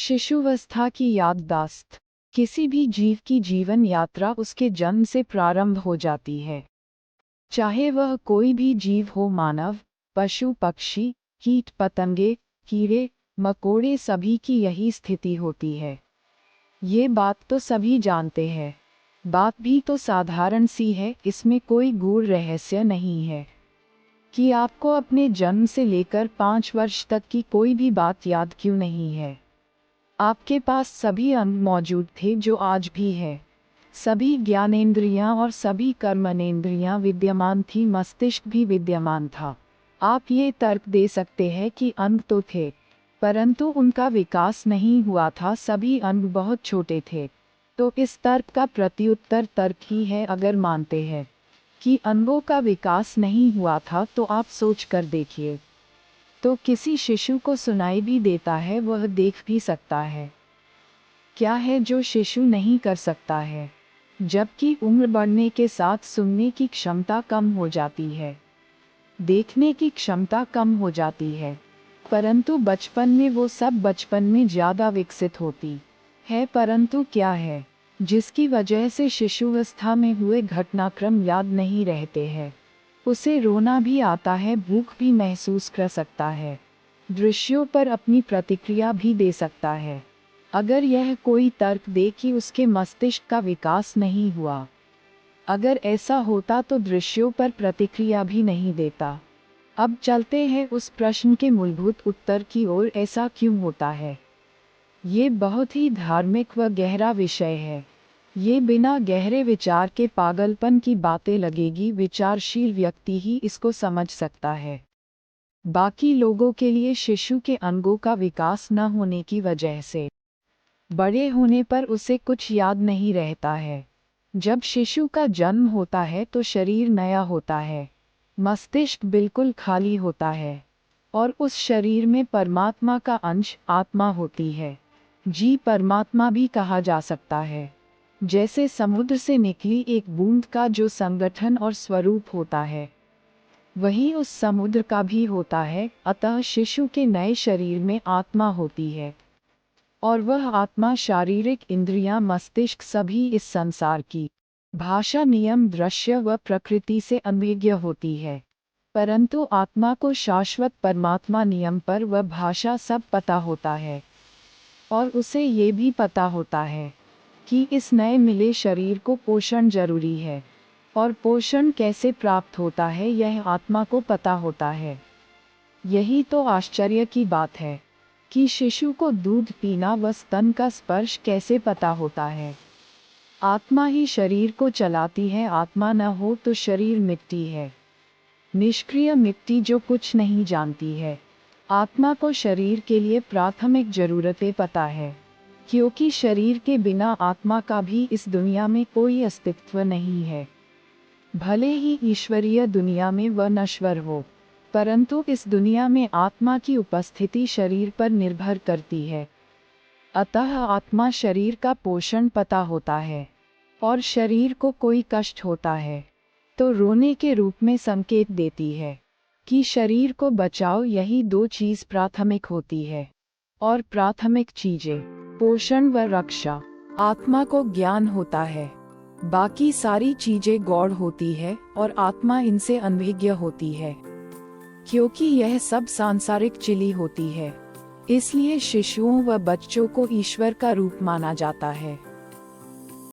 शिशुवस्था की याददाश्त। किसी भी जीव की जीवन यात्रा उसके जन्म से प्रारंभ हो जाती है। चाहे वह कोई भी जीव हो, मानव, पशु पक्षी, कीट पतंगे, कीड़े मकोड़े, सभी की यही स्थिति होती है। ये बात तो सभी जानते हैं। बात भी तो साधारण सी है, इसमें कोई गूढ़ रहस्य नहीं है कि आपको अपने जन्म से लेकर 5 वर्ष तक की कोई भी बात याद क्यों नहीं है। आपके पास सभी अंग मौजूद थे जो आज भी है। सभी ज्ञानेंद्रियां और सभी कर्मनेंद्रियां विद्यमान थी, मस्तिष्क भी विद्यमान था। आप ये तर्क दे सकते हैं कि अंग तो थे, परंतु उनका विकास नहीं हुआ था, सभी अंग बहुत छोटे थे। तो इस तर्क का प्रत्युत्तर तर्क ही है। अगर मानते हैं कि अंगों का विकास नहीं हुआ था तो आप सोच कर देखिए, तो किसी शिशु को सुनाई भी देता है, वह देख भी सकता है। क्या है जो शिशु नहीं कर सकता है? जबकि उम्र बढ़ने के साथ सुनने की क्षमता कम हो जाती है, देखने की क्षमता कम हो जाती है, परंतु बचपन में वो सब बचपन में ज़्यादा विकसित होती है। परंतु क्या है जिसकी वजह से शिशुवस्था में हुए घटनाक्रम याद नहीं रहते हैं? उसे रोना भी आता है, भूख भी महसूस कर सकता है, दृश्यों पर अपनी प्रतिक्रिया भी दे सकता है। अगर यह कोई तर्क दे कि उसके मस्तिष्क का विकास नहीं हुआ, अगर ऐसा होता तो दृश्यों पर प्रतिक्रिया भी नहीं देता। अब चलते हैं उस प्रश्न के मूलभूत उत्तर की ओर, ऐसा क्यों होता है? ये बहुत ही धार्मिक व गहरा विषय है। ये बिना गहरे विचार के पागलपन की बातें लगेगी, विचारशील व्यक्ति ही इसको समझ सकता है। बाकी लोगों के लिए शिशु के अंगों का विकास न होने की वजह से बड़े होने पर उसे कुछ याद नहीं रहता है। जब शिशु का जन्म होता है तो शरीर नया होता है, मस्तिष्क बिल्कुल खाली होता है, और उस शरीर में परमात्मा का अंश आत्मा होती है। जी परमात्मा भी कहा जा सकता है। जैसे समुद्र से निकली एक बूंद का जो संगठन और स्वरूप होता है, वही उस समुद्र का भी होता है। अतः शिशु के नए शरीर में आत्मा होती है, और वह आत्मा शारीरिक इंद्रियां, मस्तिष्क सभी इस संसार की भाषा, नियम, दृश्य व प्रकृति से अनभिज्ञ होती है। परंतु आत्मा को शाश्वत परमात्मा, नियम पर व भाषा सब पता होता है, और उसे ये भी पता होता है कि इस नए मिले शरीर को पोषण जरूरी है, और पोषण कैसे प्राप्त होता है यह आत्मा को पता होता है। यही तो आश्चर्य की बात है कि शिशु को दूध पीना व स्तन का स्पर्श कैसे पता होता है। आत्मा ही शरीर को चलाती है, आत्मा न हो तो शरीर मिट्टी है, निष्क्रिय मिट्टी जो कुछ नहीं जानती है। आत्मा को शरीर के लिए प्राथमिक जरूरतें पता है, क्योंकि शरीर के बिना आत्मा का भी इस दुनिया में कोई अस्तित्व नहीं है। भले ही ईश्वरीय दुनिया में वह नश्वर हो, परंतु इस दुनिया में आत्मा की उपस्थिति शरीर पर निर्भर करती है। अतः आत्मा शरीर का पोषण पता होता है, और शरीर को कोई कष्ट होता है तो रोने के रूप में संकेत देती है कि शरीर को बचाओ। यही दो चीज प्राथमिक होती है, और प्राथमिक चीजें पोषण व रक्षा। आत्मा को ज्ञान होता है, बाकी सारी चीजें गौड़ होती है, और आत्मा इनसे अनभिज्ञ होती है, क्योंकि यह सब सांसारिक चिली होती है। इसलिए शिशुओं व बच्चों को ईश्वर का रूप माना जाता है।